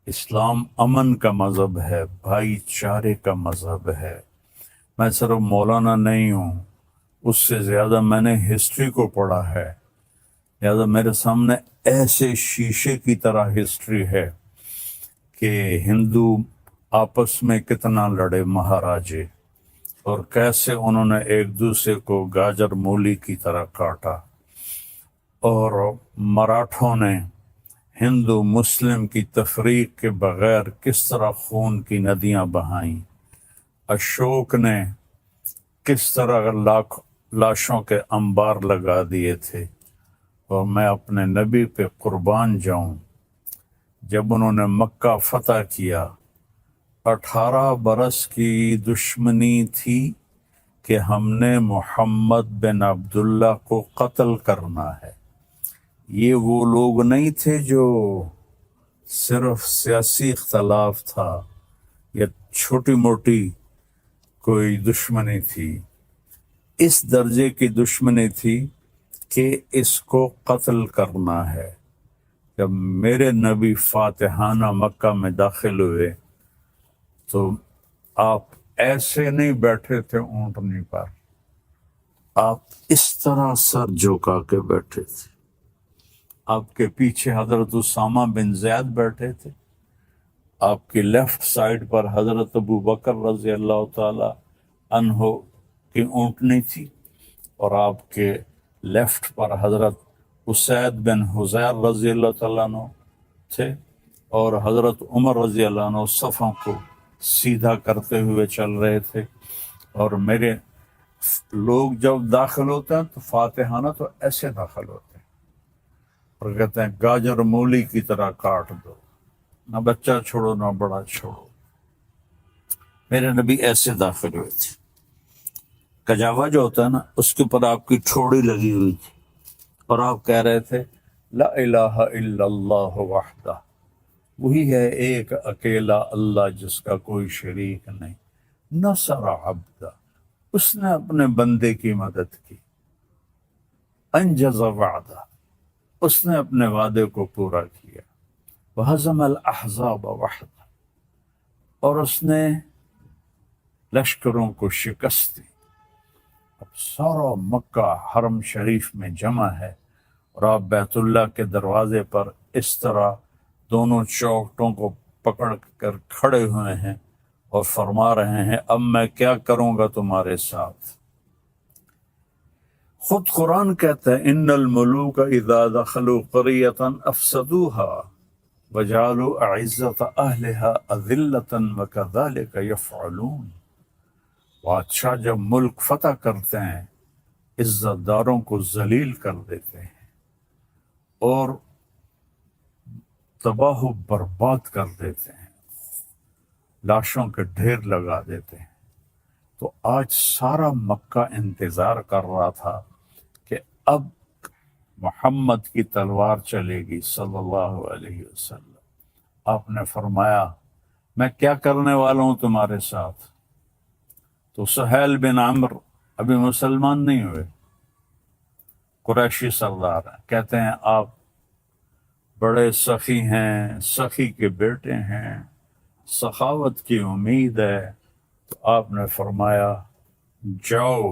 اسلام امن کا مذہب ہے، بھائی چارے کا مذہب ہے۔ میں صرف مولانا نہیں ہوں، اس سے زیادہ میں نے ہسٹری کو پڑھا ہے، لہذا میرے سامنے ایسے شیشے کی طرح ہسٹری ہے کہ ہندو آپس میں کتنا لڑے مہاراجے، اور کیسے انہوں نے ایک دوسرے کو گاجر مولی کی طرح کاٹا، اور مراٹھوں نے ہندو مسلم کی تفریق کے بغیر کس طرح خون کی ندیاں بہائیں، اشوک نے کس طرح لاشوں کے انبار لگا دیے تھے۔ اور میں اپنے نبی پہ قربان جاؤں، جب انہوں نے مکہ فتح کیا 18 برس کی دشمنی تھی کہ ہم نے محمد بن عبداللہ کو قتل کرنا ہے۔ یہ وہ لوگ نہیں تھے جو صرف سیاسی اختلاف تھا یا چھوٹی موٹی کوئی دشمنی تھی، اس درجے کی دشمنی تھی کہ اس کو قتل کرنا ہے۔ جب میرے نبی فاتحانہ مکہ میں داخل ہوئے تو آپ ایسے نہیں بیٹھے تھے اونٹنی پر، آپ اس طرح سر جھکا کے بیٹھے تھے۔ آپ کے پیچھے حضرت اسامہ بن زید بیٹھے تھے، آپ کی لیفٹ سائڈ پر حضرت ابو بکر رضی اللہ تعالی عنہ کی اونٹنی تھی، اور آپ کے لیفٹ پر حضرت اسید بن حضیر رضی اللہ تعالیٰ عنہ تھے، اور حضرت عمر رضی اللہ عنہ صفوں کو سیدھا کرتے ہوئے چل رہے تھے۔ اور میرے لوگ جب داخل ہوتے ہیں تو فاتحانہ تو ایسے داخل ہوتے ہیں، اور کہتے ہیں گاجر مولی کی طرح کاٹ دو، نہ بچہ چھوڑو نہ بڑا چھوڑو۔ میرے نبی ایسے داخل ہوئے تھے، کجاوا جو ہوتا ہے نا، اس کے اوپر آپ کی ٹھوڑی لگی ہوئی تھی، اور آپ کہہ رہے تھے لا الہ الا اللہ وحدہ، وہی ہے ایک اکیلا اللہ جس کا کوئی شریک نہیں، نصر عبدہ، اس نے اپنے بندے کی مدد کی، انجز وعدہ، اس نے اپنے وعدے کو پورا کیا، وہزم الاحزاب وحدہ، اور اس نے لشکروں کو شکست دی۔ اب سارا مکہ حرم شریف میں جمع ہے، اور آپ بیت اللہ کے دروازے پر اس طرح دونوں چوکٹوں کو پکڑ کر کھڑے ہوئے ہیں اور فرما رہے ہیں اب میں کیا کروں گا تمہارے ساتھ۔ خود قرآن کہتا ہے ان الملوک اذا دخلوا قریۃ افسدوها وجعلوا اعزۃ اہلها اذلۃ وکذلک یفعلون۔ بادشاہ جب ملک فتح کرتے ہیں عزت داروں کو ذلیل کر دیتے ہیں اور تباہ و برباد کر دیتے ہیں، لاشوں کے ڈھیر لگا دیتے ہیں۔ تو آج سارا مکہ انتظار کر رہا تھا کہ اب محمد کی تلوار چلے گی صلی اللہ علیہ وسلم۔ آپ نے فرمایا میں کیا کرنے والا ہوں تمہارے ساتھ؟ تو سہیل بن عمرو ابھی مسلمان نہیں ہوئے، قریشی سردار ہیں، کہتے ہیں آپ بڑے سخی ہیں، سخی کے بیٹے ہیں، سخاوت کی امید ہے۔ تو آپ نے فرمایا جاؤ،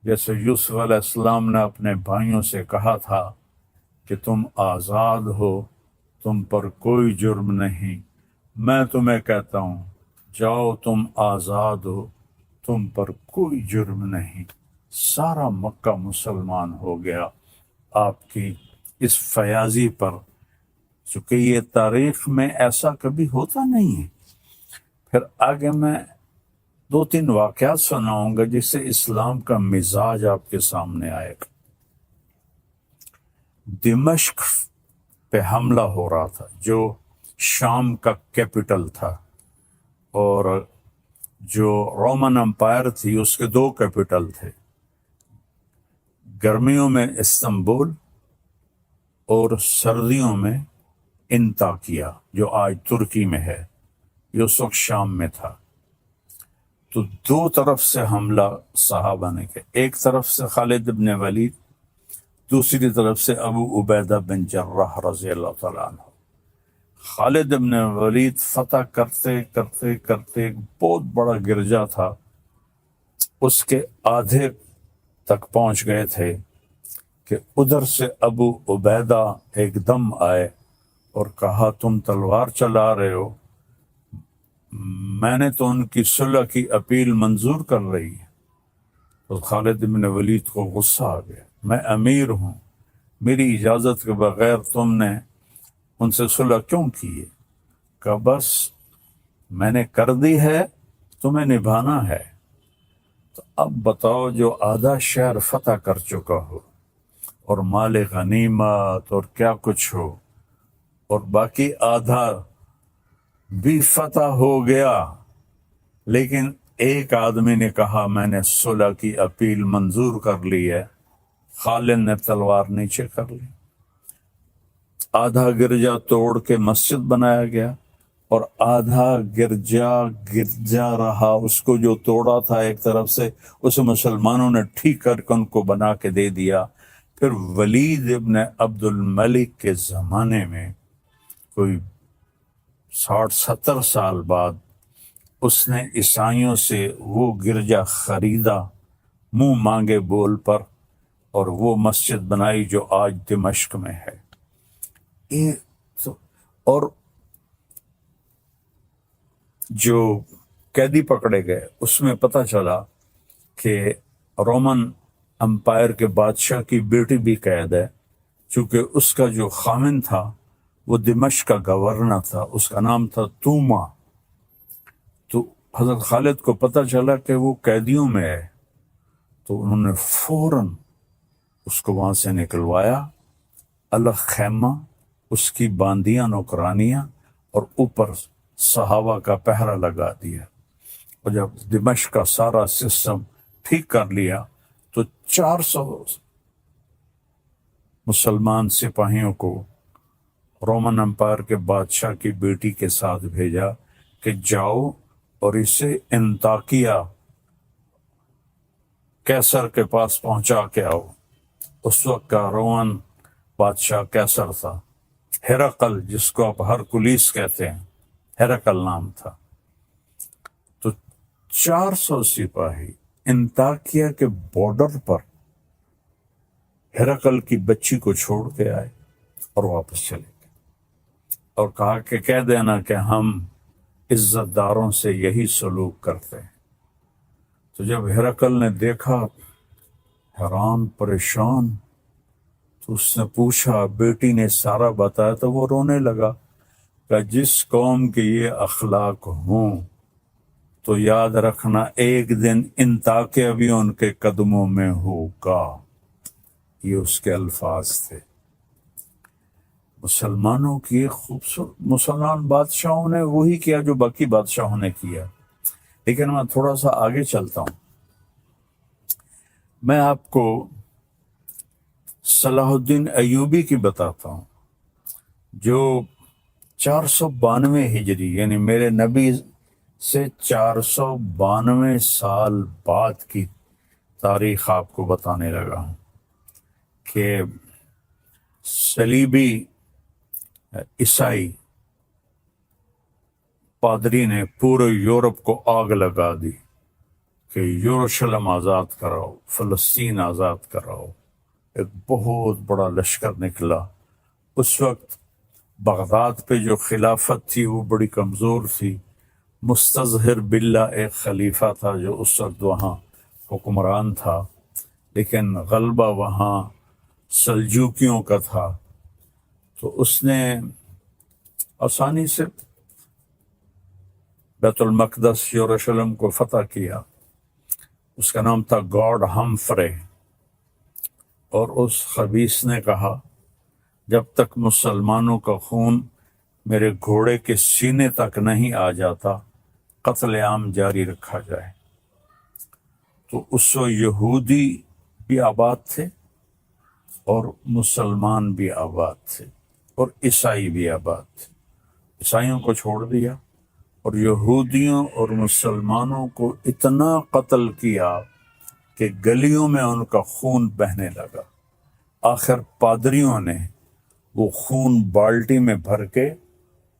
جیسے یوسف علیہ السلام نے اپنے بھائیوں سے کہا تھا کہ تم آزاد ہو، تم پر کوئی جرم نہیں، میں تمہیں کہتا ہوں جاؤ تم آزاد ہو، تم پر کوئی جرم نہیں۔ سارا مکہ مسلمان ہو گیا آپ کی اس فیاضی پر، چونکہ یہ تاریخ میں ایسا کبھی ہوتا نہیں ہے۔ پھر آگے میں 2-3 واقعات سناؤں گا جس سے اسلام کا مزاج آپ کے سامنے آئے گا۔ دمشق پہ حملہ ہو رہا تھا جو شام کا کیپٹل تھا، اور جو رومن امپائر تھی اس کے 2 کیپٹل تھے، گرمیوں میں استنبول اور سردیوں میں انطاکیہ جو آج ترکی میں ہے، یہ اس وقت شام میں تھا۔ تو 2 طرف سے حملہ صحابہ نے کیا، ایک طرف سے خالد بن ولید، دوسری طرف سے ابو عبیدہ بن جراح رضی اللہ تعالیٰ عنہ۔ خالد ابن ولید فتح کرتے کرتے کرتے ایک بہت بڑا گرجا تھا، اس کے آدھے تک پہنچ گئے تھے کہ ادھر سے ابو عبیدہ ایک دم آئے اور کہا تم تلوار چلا رہے ہو، میں نے تو ان کی صلح کی اپیل منظور کر رہی ہے۔ تو خالد بن ولید کو غصہ آ گیا، میں امیر ہوں، میری اجازت کے بغیر تم نے ان سے صلح کیوں کی ہے؟ کہا بس میں نے کر دی ہے، تمہیں نبھانا ہے۔ تو اب بتاؤ، جو آدھا شہر فتح کر چکا ہو اور مال غنیمت اور کیا کچھ ہو، اور باقی آدھا بھی فتح ہو گیا، لیکن ایک آدمی نے کہا میں نے صلح کی اپیل منظور کر لی ہے، خالد نے تلوار نیچے کر لی، آدھا گرجا توڑ کے مسجد بنایا گیا اور آدھا گرجا رہا، اس کو جو توڑا تھا ایک طرف سے اسے مسلمانوں نے ٹھیک کر کے ان کو بنا کے دے دیا۔ پھر ولید ابن عبد الملک کے زمانے میں کوئی 60-70 سال بعد اس نے عیسائیوں سے وہ گرجا خریدا منہ مانگے بول پر، اور وہ مسجد بنائی جو آج دمشق میں ہے۔ اور جو قیدی پکڑے گئے اس میں پتہ چلا کہ رومن امپائر کے بادشاہ کی بیٹی بھی قید ہے، چونکہ اس کا جو خامن تھا وہ دمشق کا گورنر تھا، اس کا نام تھا توما۔ تو حضرت خالد کو پتہ چلا کہ وہ قیدیوں میں ہے، تو انہوں نے فوراً اس کو وہاں سے نکلوایا، الگ خیمہ، اس کی باندیاں نوکرانیاں، اور اوپر صحابہ کا پہرا لگا دیا۔ اور جب دمشق کا سارا سسٹم ٹھیک کر لیا تو 400 مسلمان سپاہیوں کو رومن امپائر کے بادشاہ کی بیٹی کے ساتھ بھیجا کہ جاؤ اور اسے انطاکیہ کیسر کے پاس پہنچا کے آؤ۔ اس وقت کا رومن بادشاہ کیسر تھا، ہرقل جس کو آپ ہرکلیس کہتے ہیں، ہرقل نام تھا۔ تو 400 سپاہی انطاکیہ کے بارڈر پر ہرقل کی بچی کو چھوڑ کے آئے اور واپس چلے گئے، اور کہا کہ کہہ دینا کہ ہم عزت داروں سے یہی سلوک کرتے ہیں۔ تو جب ہرقل نے دیکھا، حیران پریشان، تو اس نے پوچھا، بیٹی نے سارا بتایا، تو وہ رونے لگا کہ جس قوم کے یہ اخلاق ہوں تو یاد رکھنا ایک دن انطاکیہ بھی ان کے قدموں میں ہوگا۔ یہ اس کے الفاظ تھے۔ مسلمانوں کی ایک خوبصورت، مسلمان بادشاہوں نے وہی کیا جو باقی بادشاہوں نے کیا۔ لیکن میں تھوڑا سا آگے چلتا ہوں، میں آپ کو صلاح الدین ایوبی کی بتاتا ہوں، جو 492 ہجری یعنی میرے نبی سے 492 سال بعد کی تاریخ آپ کو بتانے لگا ہوں کہ صلیبی عیسائی پادری نے پورے یورپ کو آگ لگا دی کہ یروشلم آزاد کراؤ، فلسطین آزاد کراؤ۔ ایک بہت بڑا لشکر نکلا۔ اس وقت بغداد پہ جو خلافت تھی وہ بڑی کمزور تھی، مستظہر باللہ ایک خلیفہ تھا جو اس وقت وہاں حکمران تھا، لیکن غلبہ وہاں سلجوکیوں کا تھا۔ تو اس نے آسانی سے بیت المقدس یروشلم کو فتح کیا۔ اس کا نام تھا گاڈ ہمفرے، اور اس خبیث نے کہا جب تک مسلمانوں کا خون میرے گھوڑے کے سینے تک نہیں آ جاتا قتل عام جاری رکھا جائے۔ تو اس وقت یہودی بھی آباد تھے اور مسلمان بھی آباد تھے اور عیسائی بھی آباد تھے۔ عیسائیوں کو چھوڑ دیا اور یہودیوں اور مسلمانوں کو اتنا قتل کیا کہ گلیوں میں ان کا خون بہنے لگا۔ آخر پادریوں نے وہ خون بالٹی میں بھر کے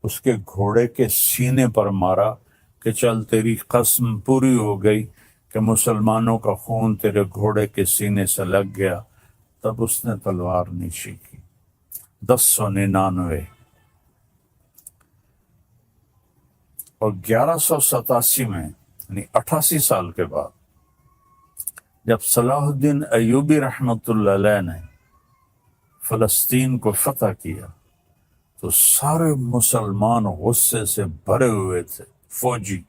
اس کے گھوڑے کے سینے پر مارا کہ چل تیری قسم پوری ہو گئی کہ مسلمانوں کا خون تیرے گھوڑے کے سینے سے لگ گیا. تب اس نے تلوار نیچی کی. 1099 اور 1187 میں یعنی 88 سال کے بعد جب صلاح الدین ایوبی رحمۃ اللہ علیہ نے فلسطین کو فتح کیا تو سارے مسلمان غصے سے بھرے ہوئے تھے فوجی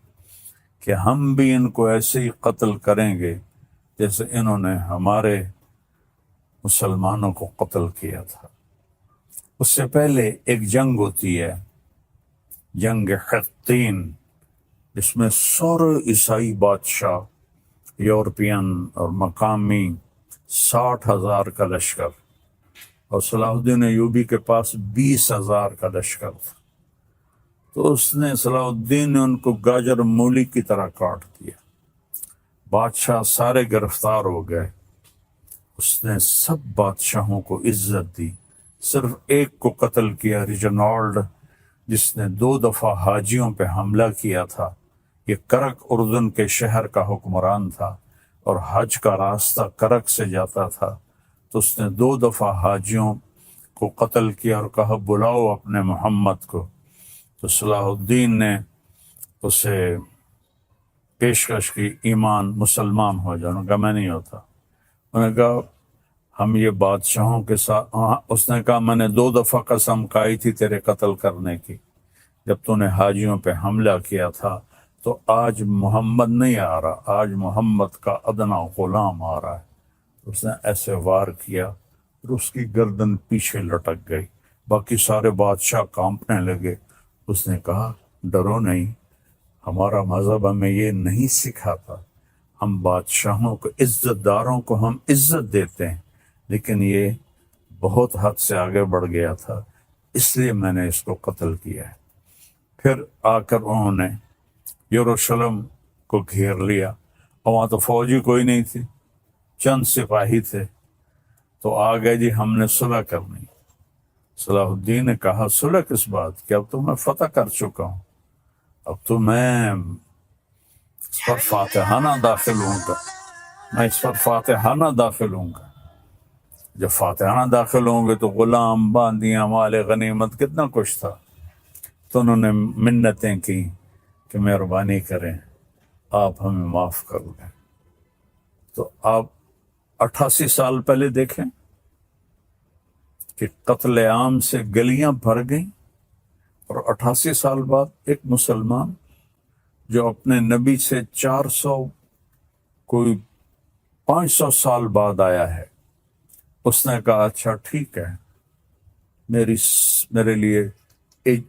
کہ ہم بھی ان کو ایسے ہی قتل کریں گے جیسے انہوں نے ہمارے مسلمانوں کو قتل کیا تھا. اس سے پہلے ایک جنگ ہوتی ہے، جنگ حطین، جس میں سارے عیسائی بادشاہ یورپین اور مقامی 60,000 کا لشکر، اور صلاح الدین ایوبی کے پاس 20,000 کا لشکر تھا. تو اس نے صلاح الدین نے ان کو گاجر مولی کی طرح کاٹ دیا. بادشاہ سارے گرفتار ہو گئے. اس نے سب بادشاہوں کو عزت دی، صرف ایک کو قتل کیا، ریجنالڈ، جس نے 2 دفعہ حاجیوں پہ حملہ کیا تھا. یہ کرک اردن کے شہر کا حکمران تھا اور حج کا راستہ کرک سے جاتا تھا. تو اس نے 2 دفعہ حاجیوں کو قتل کیا اور کہا بلاؤ اپنے محمد کو. تو صلاح الدین نے اسے پیشکش کی ایمان، مسلمان ہو جاؤ. انہوں نے کہا میں نہیں ہوتا. انہوں نے کہا ہم یہ بادشاہوں کے ساتھ، اس نے کہا میں نے 2 دفعہ قسم کھائی تھی تیرے قتل کرنے کی جب تو نے حاجیوں پہ حملہ کیا تھا. تو آج محمد نہیں آ رہا، آج محمد کا ادنا غلام آ رہا ہے. اس نے ایسے وار کیا اور اس کی گردن پیچھے لٹک گئی. باقی سارے بادشاہ کانپنے لگے. اس نے کہا ڈرو نہیں، ہمارا مذہب ہمیں یہ نہیں سکھاتا. ہم بادشاہوں کو، عزت داروں کو ہم عزت دیتے ہیں، لیکن یہ بہت حد سے آگے بڑھ گیا تھا، اس لیے میں نے اس کو قتل کیا ہے. پھر آ کر انہوں نے یروشلم کو گھیر لیا، اور وہاں تو فوجی کوئی نہیں تھی، چند سپاہی تھے. تو آ گئے جی ہم نے صلح کرنی. صلاح الدین نے کہا صلح کس بات کی؟ اب تو میں فتح کر چکا ہوں، اب تو میں اس پر فاتحانہ داخل ہوں گا، میں اس پر فاتحانہ داخل ہوں گا. جب فاتحانہ داخل ہوں گے تو غلام، باندیاں، مال غنیمت، کتنا کچھ تھا. تو انہوں نے منتیں کی کہ مہربانی کریں آپ ہمیں معاف کر دیں. تو آپ 88 سال پہلے دیکھیں کہ قتل عام سے گلیاں بھر گئیں، اور 88 سال بعد ایک مسلمان جو اپنے نبی سے 400 کوئی 500 سال بعد آیا ہے، اس نے کہا اچھا ٹھیک ہے، میرے لیے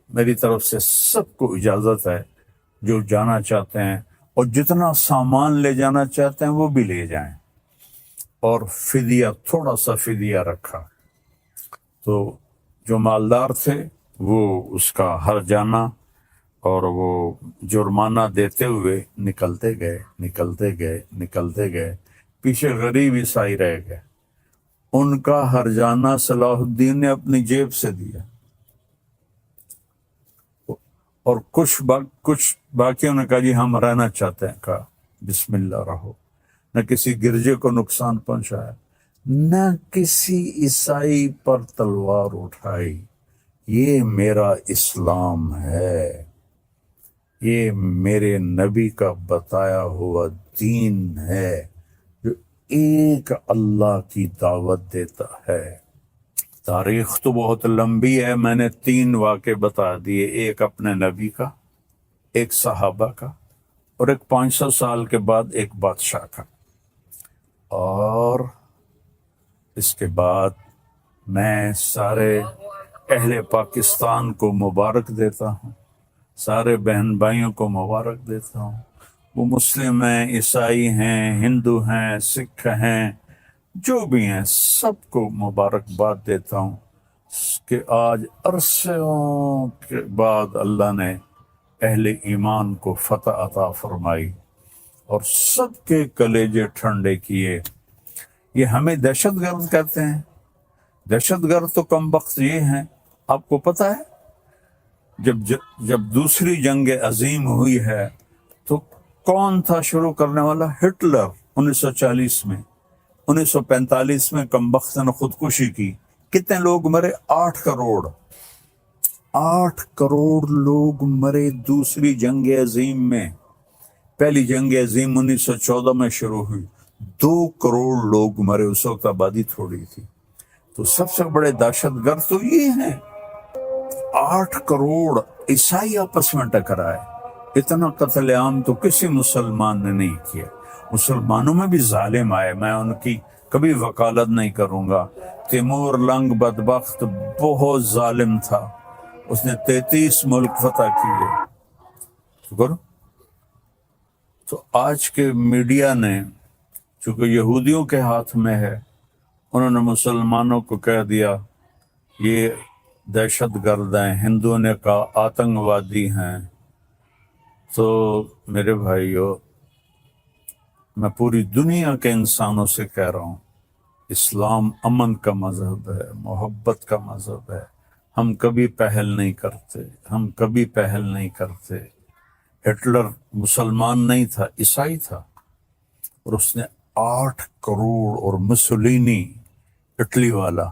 میری طرف سے سب کو اجازت ہے، جو جانا چاہتے ہیں اور جتنا سامان لے جانا چاہتے ہیں وہ بھی لے جائیں. اور فدیہ، تھوڑا سا فدیہ رکھا. تو جو مالدار تھے وہ اس کا ہر جانا اور وہ جرمانہ دیتے ہوئے نکلتے گئے. پیچھے غریب عیسائی رہ گئے. ان کا ہر جانا صلاح الدین نے اپنی جیب سے دیا، اور کچھ باقیوں نے کہا جی ہم رہنا چاہتے ہیں. کہا بسم اللہ رہو. نہ کسی گرجے کو نقصان پہنچایا، نہ کسی عیسائی پر تلوار اٹھائی. یہ میرا اسلام ہے، یہ میرے نبی کا بتایا ہوا دین ہے جو ایک اللہ کی دعوت دیتا ہے. تاریخ تو بہت لمبی ہے، میں نے 3 واقعے بتا دیے، ایک اپنے نبی کا، ایک صحابہ کا، اور ایک 500 سال کے بعد ایک بادشاہ کا. اور اس کے بعد میں سارے اہل پاکستان کو مبارک دیتا ہوں، سارے بہن بھائیوں کو مبارک دیتا ہوں. وہ مسلم ہیں، عیسائی ہیں، ہندو ہیں، سکھ ہیں، جو بھی ہیں، سب کو مبارکباد دیتا ہوں کہ آج عرصوں کے بعد اللہ نے اہل ایمان کو فتح عطا فرمائی اور سب کے کلیجے ٹھنڈے کیے. یہ ہمیں دہشت گرد کہتے ہیں. دہشت گرد تو کم بخت یہ ہیں، آپ کو پتہ ہے جب دوسری جنگ عظیم ہوئی ہے تو کون تھا شروع کرنے والا؟ ہٹلر 1940 میں۔ 1945 میں کمبخت نے خودکشی کی، کتنے لوگ مرے؟ 8 کروڑ۔ 8 کروڑ لوگ مرے دوسری جنگ عظیم میں۔ پہلی جنگ عظیم 1914 میں شروع ہوئی، 2 کروڑ لوگ مرے، اس وقت آبادی تھوڑی تھی۔ تو سب سے بڑے دہشت گرد تو یہ ہیں۔ 8 کروڑ عیسائی آپس میں ٹکرائے، اتنا قتل عام تو کسی مسلمان نے نہیں کیا۔ مسلمانوں میں بھی ظالم آئے، میں ان کی کبھی وکالت نہیں کروں گا۔ تیمور لنگ بدبخت بہت ظالم تھا، اس نے 33 ملک فتح کیے۔ شکر۔ تو آج کے میڈیا نے، چونکہ یہودیوں کے ہاتھ میں ہے، انہوں نے مسلمانوں کو کہہ دیا یہ دہشت گرد ہیں، ہندوؤں نے کہا آتنکوادی ہیں۔ تو میرے بھائیو، میں پوری دنیا کے انسانوں سے کہہ رہا ہوں، اسلام امن کا مذہب ہے، محبت کا مذہب ہے۔ ہم کبھی پہل نہیں کرتے، ہم کبھی پہل نہیں کرتے۔ ہٹلر مسلمان نہیں تھا، عیسائی تھا، اور اس نے 8 کروڑ، اور مسولینی اٹلی والا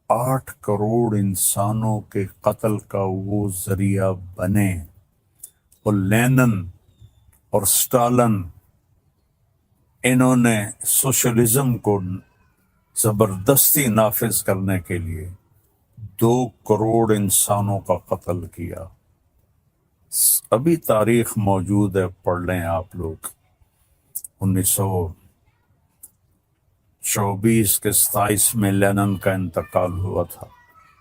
8 کروڑ انسانوں کے قتل کا وہ ذریعہ بنے۔ اور لینن اور سٹالن، انہوں نے سوشلزم کو زبردستی نافذ کرنے کے لیے 2 کروڑ انسانوں کا قتل کیا۔ ابھی تاریخ موجود ہے، پڑھ لیں آپ لوگ۔ 1924 کے 27 میں لینن کا انتقال ہوا تھا،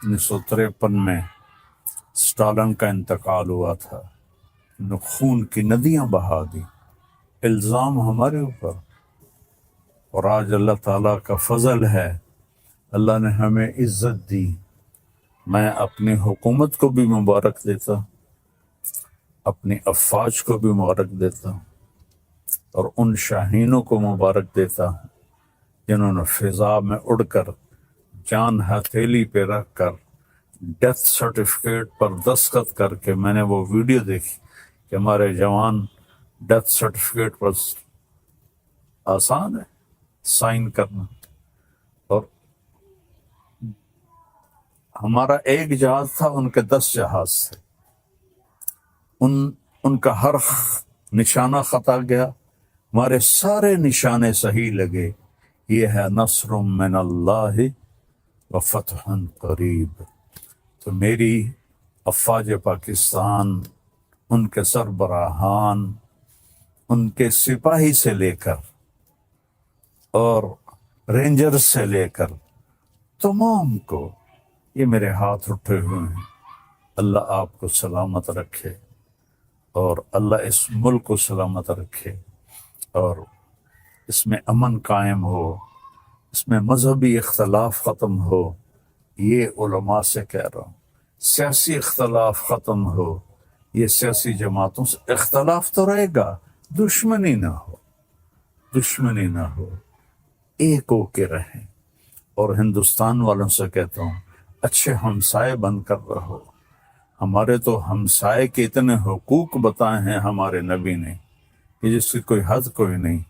1953 میں سٹالن کا انتقال ہوا تھا۔ خون کی ندیاں بہا دی، الزام ہمارے اوپر۔ اور آج اللہ تعالیٰ کا فضل ہے، اللہ نے ہمیں عزت دی۔ میں اپنی حکومت کو بھی مبارک دیتا، اپنی افواج کو بھی مبارک دیتا ہوں، اور ان شاہینوں کو مبارک دیتا ہوں جنہوں نے فضا میں اڑ کر، جان ہتھیلی پہ رکھ کر، ڈیتھ سرٹیفکیٹ پر دستخط کر کے، میں نے وہ ویڈیو دیکھی کہ ہمارے جوان ڈیتھ سرٹیفکیٹ پر، آسان ہے سائن کرنا۔ اور ہمارا ایک جہاز تھا، ان کے 10 جہاز تھے، ان کا ہر نشانہ خطا گیا، ہمارے سارے نشانے صحیح لگے۔ یہ ہے نصر من اللہ و فتح قریب۔ تو میری افواج پاکستان، ان کے سربراہان، ان کے سپاہی سے لے کر اور رینجر سے لے کر تمام کو، یہ میرے ہاتھ اٹھے ہوئے ہیں۔ اللہ آپ کو سلامت رکھے، اور اللہ اس ملک کو سلامت رکھے، اور اس میں امن قائم ہو، اس میں مذہبی اختلاف ختم ہو۔ یہ علماء سے کہہ رہا ہوں، سیاسی اختلاف ختم ہو۔ یہ سیاسی جماعتوں سے اختلاف تو رہے گا، دشمنی نہ ہو، دشمنی نہ ہو، ایک ہو کے رہیں۔ اور ہندوستان والوں سے کہتا ہوں، اچھے ہمسائے بن کر رہو۔ ہمارے تو ہمسائے کے اتنے حقوق بتائے ہیں ہمارے نبی نے کہ جس کی کوئی حد کوئی نہیں۔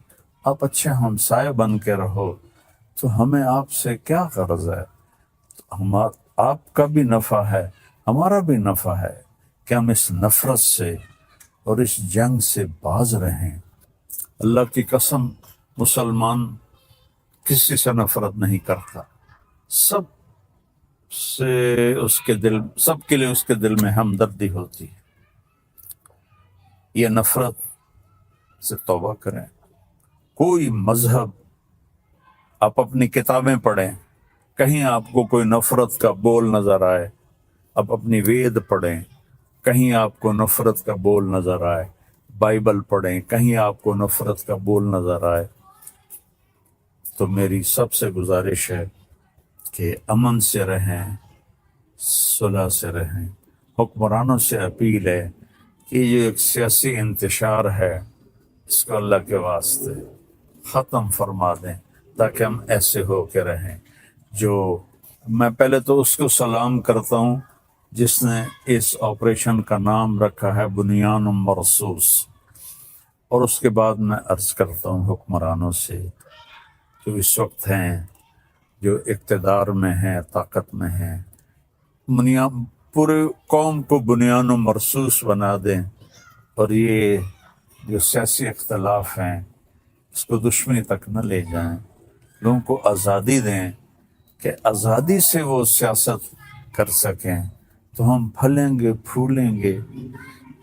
آپ اچھے ہمسائے بن کے رہو، تو ہمیں آپ سے کیا غرض ہے؟ آپ کا بھی نفع ہے، ہمارا بھی نفع ہے کہ ہم اس نفرت سے اور اس جنگ سے باز رہیں۔ اللہ کی قسم، مسلمان کسی سے نفرت نہیں کرتا، سب سے اس کے دل، سب کے لیے اس کے دل میں ہمدردی ہوتی ہے۔ یہ نفرت سے توبہ کریں۔ کوئی مذہب، آپ اپنی کتابیں پڑھیں، کہیں آپ کو کوئی نفرت کا بول نظر آئے، آپ اپنی وید پڑھیں، کہیں آپ کو نفرت کا بول نظر آئے، بائبل پڑھیں، کہیں آپ کو نفرت کا بول نظر آئے، تو میری سب سے گزارش ہے کہ امن سے رہیں، صلح سے رہیں۔ حکمرانوں سے اپیل ہے کہ یہ ایک سیاسی انتشار ہے، اس کو اللہ کے واسطے ختم فرما دیں، تاکہ ہم ایسے ہو کے رہیں۔ جو میں پہلے تو اس کو سلام کرتا ہوں جس نے اس آپریشن کا نام رکھا ہے بنیان مرصوص۔ اور اس کے بعد میں عرض کرتا ہوں حکمرانوں سے جو اس وقت ہیں، جو اقتدار میں ہیں، طاقت میں ہیں، پورے قوم کو بنیان و مرصوص بنا دیں، اور یہ جو سیاسی اختلاف ہیں اس کو دشمنی تک نہ لے جائیں، لوگوں کو آزادی دیں کہ آزادی سے وہ سیاست کر سکیں، تو ہم پھلیں گے پھولیں گے،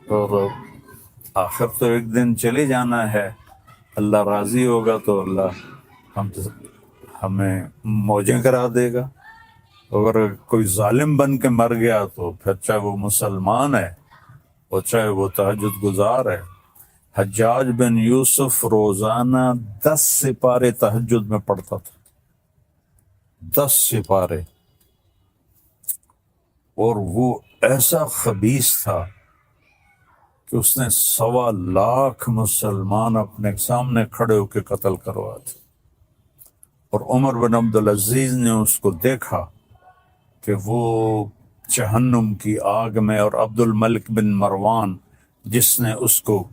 اور آخر تو ایک دن چلے جانا ہے، اللہ راضی ہوگا تو اللہ ہمیں موجیں کرا دے گا۔ اگر کوئی ظالم بن کے مر گیا تو پھر چاہے وہ مسلمان ہے اور چاہے وہ تہجد گزار ہے۔ حجاج بن یوسف روزانہ 10 سپارے تہجد میں پڑھتا تھا، 10 سپارے، اور وہ ایسا خبیث تھا کہ اس نے 1.25 لاکھ مسلمان اپنے سامنے کھڑے ہو کے قتل کروا تھے، اور عمر بن عبدالعزیز نے اس کو دیکھا کہ وہ جہنم کی آگ میں، اور عبد الملک بن مروان جس نے اس کو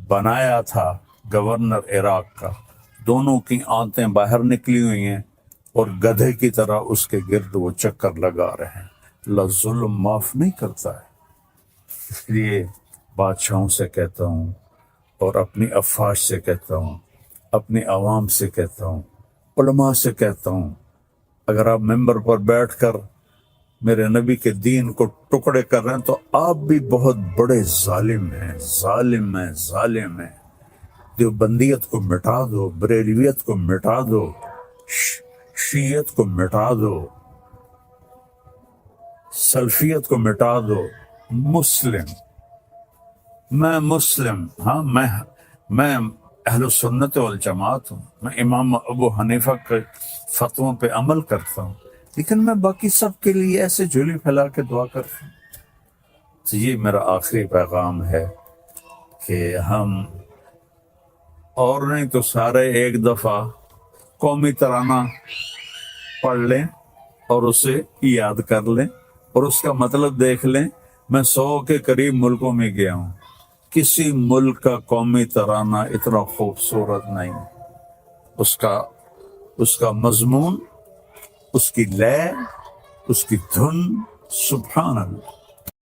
بنایا تھا گورنر عراق کا، دونوں کی آنتیں باہر نکلی ہوئی ہیں اور گدھے کی طرح اس کے گرد وہ چکر لگا رہے ہیں۔ اللہ ظلم معاف نہیں کرتا ہے۔ اس لیے بادشاہوں سے کہتا ہوں، اور اپنی افواج سے کہتا ہوں، اپنی عوام سے کہتا ہوں، علماء سے کہتا ہوں، اگر آپ ممبر پر بیٹھ کر میرے نبی کے دین کو ٹکڑے کر رہے ہیں تو آپ بھی بہت بڑے ظالم ہیں، ظالم ہیں، ظالم ہیں۔ دیوبندیت کو مٹا دو، بریلویت کو مٹا دو، شیعت کو مٹا دو، سلفیت کو مٹا دو۔ مسلم، میں مسلم، ہاں میں اہل سنت والجماعت ہوں، میں امام ابو حنیفہ کے فتووں پہ عمل کرتا ہوں، لیکن میں باقی سب کے لیے ایسے جھولی پھیلا کے دعا کرتا ہوں۔ تو یہ میرا آخری پیغام ہے کہ ہم اور نہیں تو سارے ایک دفعہ قومی ترانہ پڑھ لیں اور اسے یاد کر لیں اور اس کا مطلب دیکھ لیں۔ میں 100 کے قریب ملکوں میں گیا ہوں، کسی ملک کا قومی ترانہ اتنا خوبصورت نہیں، اس کا مضمون، اس کی لے، اس کی دھن، سبحان اللہ۔